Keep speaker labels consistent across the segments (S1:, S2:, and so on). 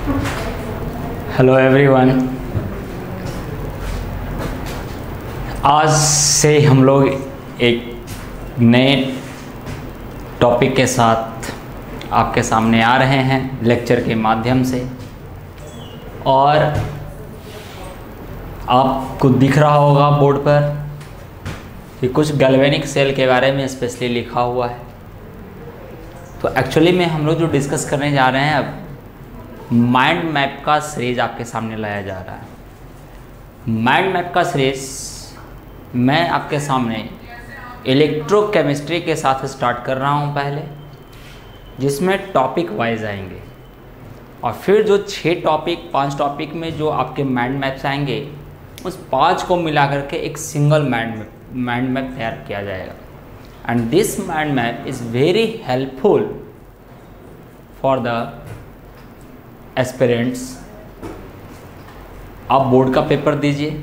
S1: Hello everyone. आज से हम लोग एक नए टॉपिक के साथ आपके सामने आ रहे हैं लेक्चर के माध्यम से, और आपको दिख रहा होगा बोर्ड पर कि कुछ गैल्वेनिक सेल के बारे में स्पेशली लिखा हुआ है। तो एक्चुअली में हम लोग जो डिस्कस करने जा रहे हैं अब माइंड मैप का सीरीज आपके सामने लाया जा रहा है। माइंड मैप का सीरीज मैं आपके सामने इलेक्ट्रोकेमिस्ट्री के साथ स्टार्ट कर रहा हूं पहले, जिसमें टॉपिक वाइज आएंगे, और फिर जो 5 टॉपिक में जो आपके माइंड मैप्स आएंगे उस 5 को मिला करके एक सिंगल माइंड मैप तैयार किया जाएगा। And this mind map is very helpful for the aspirants. आप बोर्ड का पेपर दीजिए,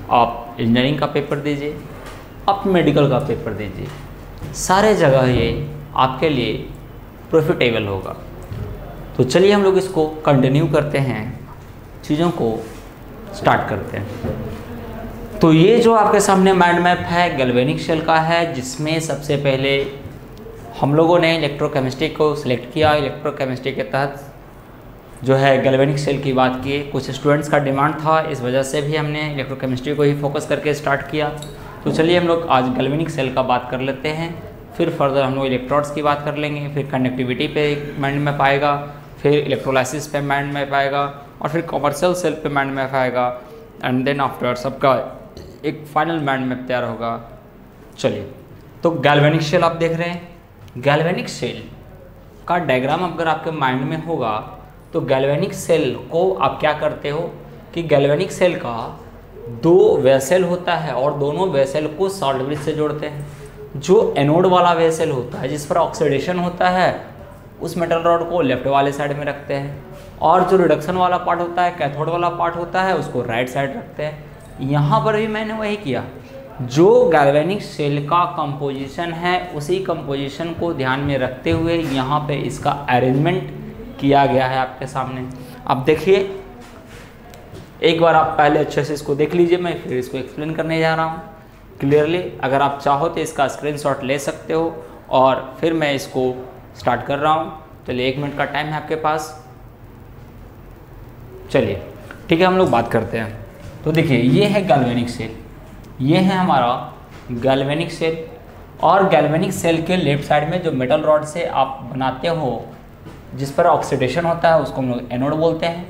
S1: आप इंजीनियरिंग का पेपर दीजिए, आप मेडिकल का पेपर दीजिए, सारे जगह ये आपके लिए प्रॉफिटेबल होगा। तो चलिए हम लोग इसको कंटिन्यू करते हैं, चीज़ों को स्टार्ट करते हैं। तो ये जो आपके सामने माइंड मैप है गैल्वेनिक सेल का है, जिसमें सबसे पहले हम लोगों ने इलेक्ट्रोकेमिस्ट्री को सिलेक्ट किया। इलेक्ट्रोकेमिस्ट्री के तहत जो है गैल्वेनिक सेल की बात की, कुछ स्टूडेंट्स का डिमांड था, इस वजह से भी हमने इलेक्ट्रोकेमिस्ट्री को ही फोकस करके स्टार्ट किया। तो चलिए हम लोग आज गैल्वेनिक सेल का बात कर लेते हैं, फिर फर्दर हम लोग इलेक्ट्रोड्स की बात कर लेंगे, फिर कंडक्टिविटी पे माइंड मैप आएगा, फिर इलेक्ट्रोलाइसिस पे माइंड मैप आएगा, और फिर कमर्शियल सेल पे माइंड मैप आएगा, एंड देन आफ्टर सबका एक फाइनल माइंड मैप तैयार होगा। चलिए, तो गैल्वेनिक सेल आप देख रहे हैं। गैल्वेनिक सेल का डायग्राम अगर आपके माइंड में होगा तो गैल्वेनिक सेल को आप क्या करते हो कि गैल्वेनिक सेल का 2 वेसल होता है और दोनों वेसल को सॉल्ट ब्रिज से जोड़ते हैं। जो एनोड वाला वेसल होता है जिस पर ऑक्सीडेशन होता है उस मेटल रॉड को लेफ्ट वाले साइड में रखते हैं, और जो रिडक्शन वाला पार्ट होता है, कैथोड वाला पार्ट होता है, उसको राइट साइड रखते हैं। यहाँ पर भी मैंने वही किया। जो गैल्वेनिक सेल का कंपोजिशन है उसी कंपोजिशन को ध्यान में रखते हुए यहाँ पे इसका अरेंजमेंट किया गया है आपके सामने। अब देखिए, एक बार आप पहले अच्छे से इसको देख लीजिए, मैं फिर इसको एक्सप्लेन करने जा रहा हूँ क्लियरली। अगर आप चाहो तो इसका स्क्रीनशॉट ले सकते हो, और फिर मैं इसको स्टार्ट कर रहा हूँ। चलिए, 1 मिनट का टाइम है आपके पास। चलिए ठीक है, हम लोग बात करते हैं। तो देखिए, ये है गैल्वेनिक सेल, ये है हमारा गैल्वेनिक सेल, और गैल्वेनिक सेल के लेफ्ट साइड में जो मेटल रॉड से आप बनाते हो जिस पर ऑक्सीडेशन होता है उसको हम लोग एनोड बोलते हैं।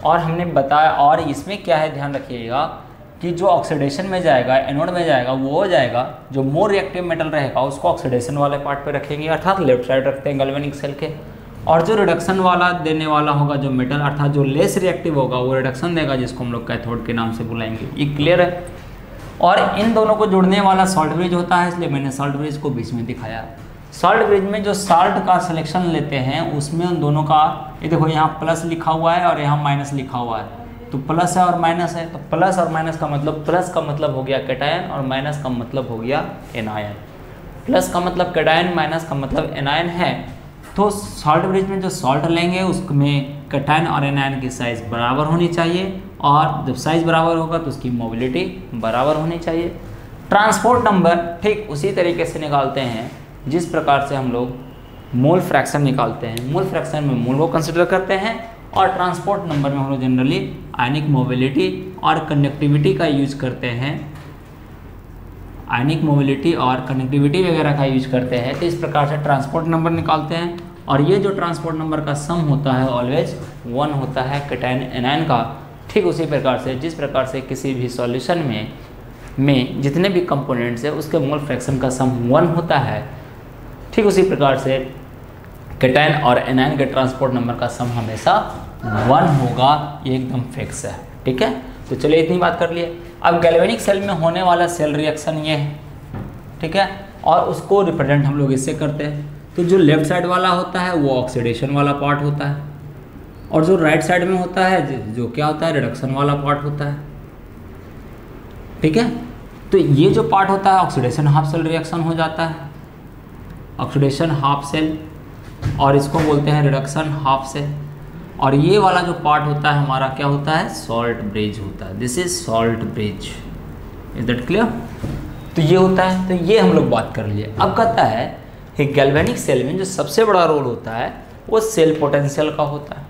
S1: और हमने बताया, और इसमें क्या है ध्यान रखिएगा कि जो ऑक्सीडेशन में जाएगा, एनोड में जाएगा, वो हो जाएगा जो मोर रिएक्टिव मेटल रहेगा उसको ऑक्सीडेशन वाले पार्ट पे रखेंगे, अर्थात लेफ्ट साइड रखते हैं गैल्वेनिक सेल के। और जो रिडक्शन वाला देने वाला होगा जो मेटल, अर्थात जो लेस रिएक्टिव होगा वो रिडक्शन देगा, जिसको हम लोग कैथोड के नाम से बुलाएंगे। ये क्लियर है। और इन दोनों को जोड़ने वाला सॉल्ट ब्रिज होता है, इसलिए मैंने सॉल्ट ब्रिज को बीच में दिखाया। सॉल्ट ब्रिज में जो साल्ट का सिलेक्शन लेते हैं उसमें उन दोनों का, ये देखो यहाँ प्लस लिखा हुआ है और यहाँ माइनस लिखा हुआ है, तो प्लस है और माइनस है। तो प्लस और माइनस का मतलब, प्लस का मतलब हो गया कैटायन और माइनस का मतलब हो गया एनायन। प्लस का मतलब कैटायन, माइनस का मतलब एनायन है। तो सॉल्ट ब्रिज में जो सॉल्ट लेंगे उसमें कैटायन और एनायन की साइज़ बराबर होनी चाहिए, और जब साइज़ बराबर होगा तो उसकी मोबिलिटी बराबर होनी चाहिए। ट्रांसपोर्ट नंबर ठीक उसी तरीके से निकालते हैं जिस प्रकार से हम लोग मोल फ्रैक्शन निकालते हैं। मोल फ्रैक्शन में मोल को कंसिडर करते हैं, और ट्रांसपोर्ट नंबर में हम लोग जनरली आयनिक मोबिलिटी और कंडक्टिविटी का यूज करते हैं। आयनिक मोबिलिटी और कनेक्टिविटी वगैरह का यूज करते हैं। तो इस प्रकार से ट्रांसपोर्ट नंबर निकालते हैं, और ये जो ट्रांसपोर्ट नंबर का सम होता है ऑलवेज 1 होता है कैटायन एनायन का। ठीक उसी प्रकार से जिस प्रकार से किसी भी सॉल्यूशन में जितने भी कंपोनेंट्स है उसके मोल फ्रैक्शन का सम 1 होता है, ठीक उसी प्रकार से कैटायन और एनायन के ट्रांसपोर्ट नंबर का सम हमेशा 1 होगा। ये एकदम फिक्स है। ठीक है, तो चलिए इतनी बात कर लिए। अब गैल्वेनिक सेल में होने वाला सेल रिएक्शन ये है, ठीक है, और उसको रिप्रेजेंट हम लोग इससे करते हैं। तो जो लेफ्ट साइड वाला होता है वो ऑक्सीडेशन वाला पार्ट होता है, और जो राइट साइड में होता है जो क्या होता है, रिडक्शन वाला पार्ट होता है। ठीक है, तो ये जो पार्ट होता है ऑक्सीडेशन हाफ सेल रिएक्शन हो जाता है, ऑक्सीडेशन हाफ सेल, और इसको बोलते हैं रिडक्शन हाफ सेल। और ये वाला जो पार्ट होता है हमारा क्या होता है, सॉल्ट ब्रिज होता है। This is salt bridge, is that clear. तो ये होता है, तो ये हम लोग बात कर लिए। अब कहता है कि गैल्वेनिक सेल में जो सबसे बड़ा रोल होता है वो सेल पोटेंशियल का होता है।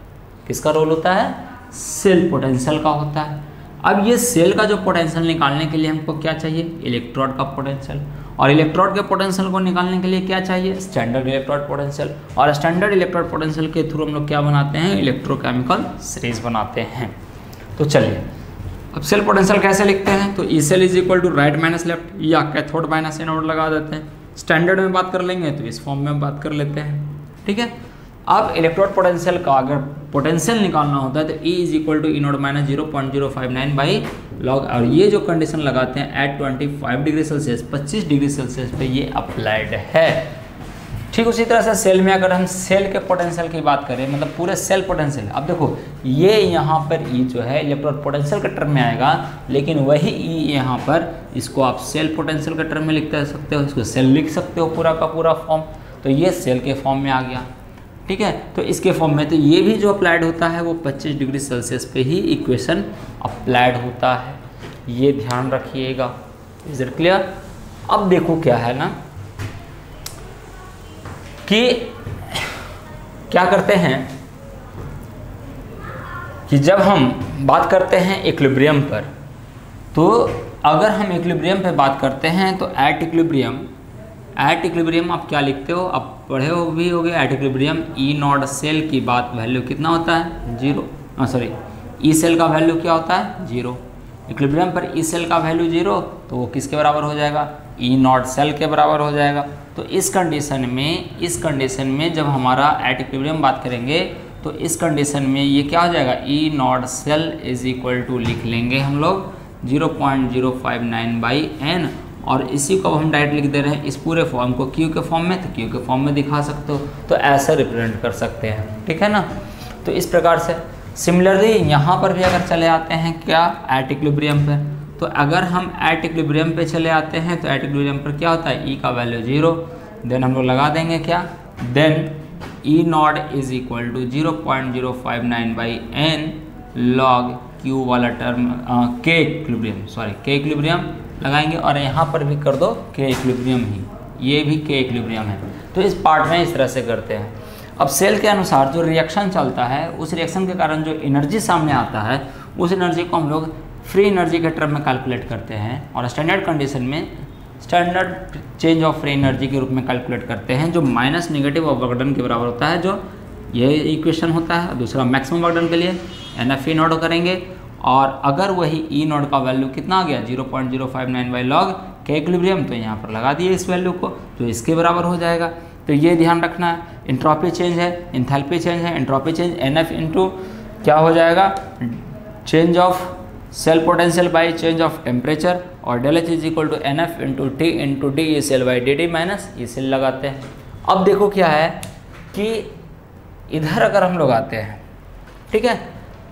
S1: किसका रोल होता है, सेल पोटेंशियल का होता है। अब ये सेल का जो पोटेंशियल निकालने के लिए हमको क्या चाहिए, इलेक्ट्रोड का पोटेंशियल, और इलेक्ट्रोड के पोटेंशियल को निकालने के लिए क्या चाहिए, स्टैंडर्ड इलेक्ट्रोड पोटेंशियल, और स्टैंडर्ड इलेक्ट्रोड पोटेंशियल के थ्रू हम लोग क्या बनाते हैं, इलेक्ट्रोकेमिकल सीरीज बनाते हैं। तो चलिए अब सेल पोटेंशियल कैसे लिखते हैं, तो E cell is equal to right minus left, या कैथोड माइनस एनोड लगा देते हैं। स्टैंडर्ड में बात कर लेंगे तो इस फॉर्म में बात कर लेते हैं, ठीक है। अब इलेक्ट्रोड पोटेंशियल का अगर पोटेंशियल निकालना होता है तो E is equal to E naught minus 0.059 by log, और ये जो कंडीशन लगाते हैं at 25 degree Celsius, 25 degree Celsius पे ये अप्लाइड है। ठीक उसी तरह से सेल में अगर हम सेल के पोटेंशियल की बात करें, मतलब पूरे सेल पोटेंशियल, अब देखो ये यहाँ पर E जो है इलेक्ट्रोड पोटेंशियल के टर्म में आएगा, लेकिन वही E यहाँ पर इसको आप सेल पोटेंशियल के टर्म में लिख सकते हो, इसको सेल लिख सकते हो पूरा का पूरा फॉर्म। तो ये सेल के फॉर्म में आ गया, ठीक है। तो इसके फॉर्म में तो ये भी जो अप्लाइड होता है वो 25 डिग्री सेल्सियस पे ही इक्वेशन अप्लाइड होता है, ये ध्यान रखिएगा। Is it clear. अब देखो क्या है ना कि क्या करते हैं कि जब हम बात करते हैं इक्विलिब्रियम पर, तो अगर हम इक्विलिब्रियम पे बात करते हैं तो एट इक्विलिब्रियम आप क्या लिखते हो, आप पढ़े हो भी होगे, at equilibrium E naught cell की बात वैल्यू कितना होता है, 0, सॉरी ई सेल का वैल्यू क्या होता है, 0। इक्विलिब्रियम पर ई सेल का वैल्यू 0, तो वो किसके बराबर हो जाएगा, ई नॉट सेल के बराबर हो जाएगा। तो इस कंडीशन में जब हमारा एट इक्विलिब्रियम बात करेंगे तो इस कंडीशन में ये क्या हो जाएगा, E naught cell is equal to लिख लेंगे हम लोग 0.059 बाई एन, और इसी को हम डायरेक्ट लिख दे रहे हैं इस पूरे फॉर्म को क्यू के फॉर्म में, तो क्यू के फॉर्म में दिखा सकते हो, तो ऐसे रिप्रेजेंट कर सकते हैं, ठीक है ना। तो इस प्रकार से सिमिलरली यहाँ पर भी अगर चले आते हैं क्या, एट इक्विलिब्रियम पे, तो अगर हम एट इक्विलिब्रियम पे चले आते हैं तो एट इक्विलिब्रियम पर क्या होता है, ई का वैल्यू 0, देन हम लोग लगा देंगे क्या, then E naught is equal to 0.059 by n log Q वाला टर्म के इक्विलिब्रियम लगाएंगे, और यहाँ पर भी कर दो के इक्विलिब्रियम ही, ये भी के इक्विलिब्रियम है। तो इस पार्ट में इस तरह से करते हैं। अब सेल के अनुसार जो रिएक्शन चलता है, उस रिएक्शन के कारण जो एनर्जी सामने आता है, उस एनर्जी को हम लोग फ्री एनर्जी के टर्म में कैलकुलेट करते हैं, और स्टैंडर्ड कंडीशन में standard change of free energy के रूप में कैलकुलेट करते हैं, जो minus negative of work done के बराबर होता है, जो ये इक्वेशन होता है। दूसरा मैक्सिमम वर्क डन के लिए NF ई नॉट करेंगे, और अगर वही ई नॉट का वैल्यू कितना आ गया 0.059 बाई लॉग के इक्विलिब्रियम, तो यहाँ पर लगा दिए इस वैल्यू को, तो इसके बराबर हो जाएगा। तो ये ध्यान रखना है। इंट्रोपी चेंज है, इंथैल्पी चेंज है, इंट्रोपी चेंज NF इंटू क्या हो जाएगा, change of cell potential by change of temperature, और del H is equal to NF into T into D E cell by D D minus E cell लगाते हैं। अब देखो क्या है कि इधर अगर हम लोग आते हैं, ठीक है,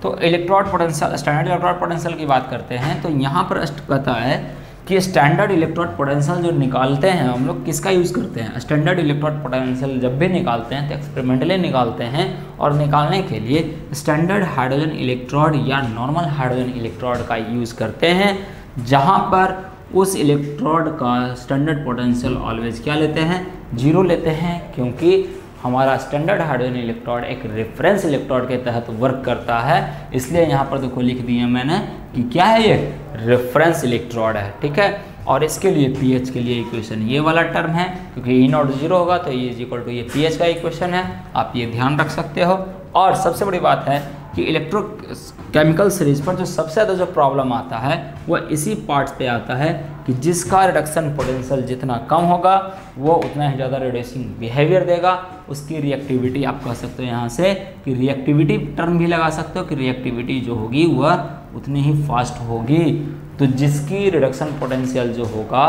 S1: तो electrode potential, standard electrode potential की बात करते हैं, तो यहाँ पर कहता है कि स्टैंडर्ड इलेक्ट्रोड पोटेंशियल जो निकालते हैं हम लोग किसका यूज़ करते हैं, स्टैंडर्ड इलेक्ट्रोड पोटेंशियल जब भी निकालते हैं तो एक्सपेरिमेंटली निकालते हैं, और निकालने के लिए स्टैंडर्ड हाइड्रोजन इलेक्ट्रोड या नॉर्मल हाइड्रोजन इलेक्ट्रोड का यूज़ करते हैं, जहाँ पर उस इलेक्ट्रोड का स्टैंडर्ड पोटेंशियल ऑलवेज क्या लेते हैं, 0 लेते हैं, क्योंकि हमारा स्टैंडर्ड हाइड्रोजन इलेक्ट्रोड एक रेफरेंस इलेक्ट्रोड के तहत वर्क करता है, इसलिए यहाँ पर देखो लिख दिया मैंने कि क्या है, ये रेफरेंस इलेक्ट्रोड है, ठीक है। और इसके लिए पीएच के लिए इक्वेशन ये वाला टर्म है, क्योंकि ई नॉट 0 होगा तो ई इज इक्वल टू ये पीएच का इक्वेशन है, आप ये ध्यान रख सकते हो। और सबसे बड़ी बात है कि इलेक्ट्रोकेमिकल सीरीज पर जो सबसे ज़्यादा जो प्रॉब्लम आता है वो इसी पार्ट्स पे आता है कि जिसका रिडक्शन पोटेंशियल जितना कम होगा वो उतना ही ज़्यादा रिड्यूसिंग बिहेवियर देगा, उसकी रिएक्टिविटी आप कह सकते हो यहाँ से कि रिएक्टिविटी टर्म भी लगा सकते हो कि रिएक्टिविटी जो होगी वह उतनी ही फास्ट होगी। तो जिसकी रिडक्शन पोटेंशियल जो होगा,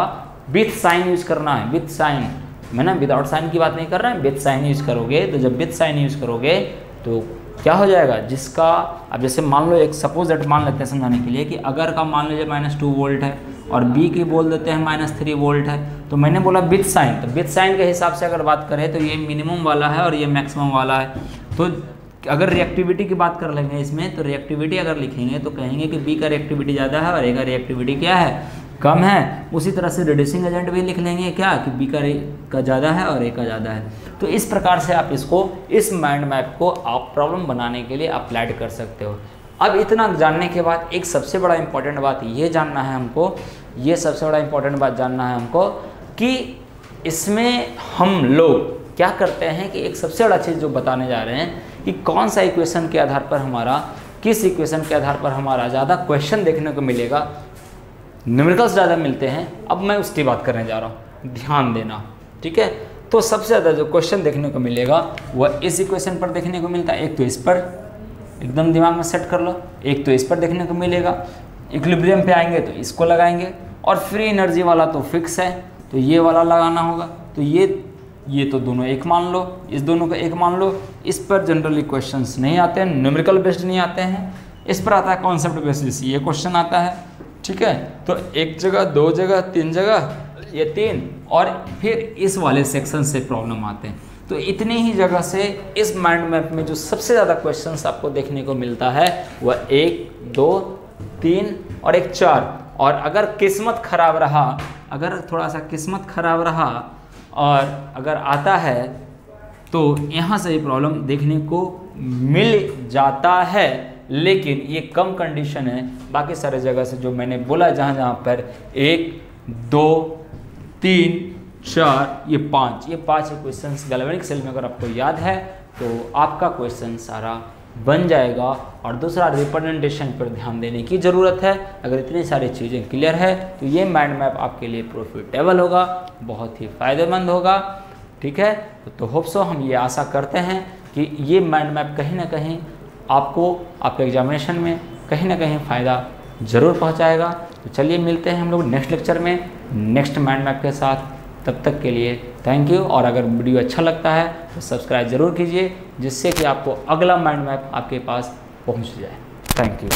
S1: विथ साइन यूज करना है, विथ साइन, मैं ना विदाउट साइन की बात नहीं कर रहा है, विथ साइन यूज करोगे, तो जब विथ साइन यूज करोगे तो क्या हो जाएगा, जिसका अब जैसे मान लो एक सपोज दैट मान लेते हैं समझाने के लिए कि अगर का मान लीजिए -2 वोल्ट है और बी की बोल देते हैं -3 वोल्ट है, तो मैंने बोला विथ साइन, तो विथ साइन के हिसाब से अगर बात करें तो ये मिनिमम वाला है और ये मैक्सिमम वाला है। तो अगर रिएक्टिविटी की बात कर लेंगे इसमें, तो रिएक्टिविटी अगर लिखेंगे तो कहेंगे कि बी का रिएक्टिविटी ज़्यादा है और ए का रिएक्टिविटी क्या है, कम है। उसी तरह से रिड्यूसिंग एजेंट भी लिख लेंगे क्या, कि बी का ज़्यादा है और ए का ज़्यादा है। तो इस प्रकार से आप इसको, इस माइंड मैप को आप प्रॉब्लम बनाने के लिए अप्लाइड कर सकते हो। अब इतना जानने के बाद एक सबसे बड़ा इंपॉर्टेंट बात ये जानना है हमको, ये सबसे बड़ा इंपॉर्टेंट बात जानना है हमको कि इसमें हम लोग क्या करते हैं कि एक सबसे बड़ा चीज़ जो बताने जा रहे हैं कि कौन सा इक्वेशन के आधार पर हमारा, किस इक्वेशन के आधार पर हमारा ज़्यादा क्वेश्चन देखने को मिलेगा, न्यूमेरिकल्स ज़्यादा मिलते हैं। अब मैं उसकी बात करने जा रहा हूँ, ध्यान देना, ठीक है। तो सबसे ज़्यादा जो क्वेश्चन देखने को मिलेगा वह इस इक्वेशन पर देखने को मिलता है। एक तो इस पर एकदम दिमाग में सेट कर लो, एक तो इस पर देखने को मिलेगा। इक्विलिब्रियम पे आएंगे तो इसको लगाएंगे, और फ्री एनर्जी वाला तो फिक्स है तो ये वाला लगाना होगा। तो ये तो दोनों एक मान लो, इस दोनों को एक मान लो। इस पर जनरली क्वेश्चंस नहीं आते हैं, न्यूमेरिकल बेस्ड नहीं आते हैं। इस पर आता है कॉन्सेप्ट बेसिस, ये क्वेश्चन आता है, ठीक है। तो एक जगह, दो जगह, तीन जगह, ये 3, और फिर इस वाले सेक्शन से प्रॉब्लम आते हैं। तो इतनी ही जगह से इस माइंड मैप में जो सबसे ज़्यादा क्वेश्चंस आपको देखने को मिलता है वह 1, 2, 3 और एक 4। और अगर किस्मत खराब रहा, अगर थोड़ा सा किस्मत खराब रहा और अगर आता है तो यहाँ से प्रॉब्लम देखने को मिल जाता है, लेकिन ये कम कंडीशन है। बाकी सारे जगह से जो मैंने बोला, जहाँ जहाँ पर 1, 2, 3, 4, ये 5 क्वेश्चंस गैल्वेनिक सेल में अगर आपको याद है तो आपका क्वेश्चन सारा बन जाएगा। और दूसरा, रिप्रेजेंटेशन पर ध्यान देने की ज़रूरत है। अगर इतनी सारी चीज़ें क्लियर है तो ये माइंड मैप आपके लिए प्रॉफिटेबल होगा, बहुत ही फ़ायदेमंद होगा, ठीक है। तो होप सो, हम ये आशा करते हैं कि ये माइंड मैप कहीं ना कहीं आपको आपके एग्जामिनेशन में कहीं ना कहीं फ़ायदा ज़रूर पहुंचाएगा। तो चलिए मिलते हैं हम लोग नेक्स्ट लेक्चर में नेक्स्ट माइंड मैप के साथ। तब तक के लिए थैंक यू। और अगर वीडियो अच्छा लगता है तो सब्सक्राइब ज़रूर कीजिए, जिससे कि आपको अगला माइंड मैप आपके पास पहुंच जाए। Thank you.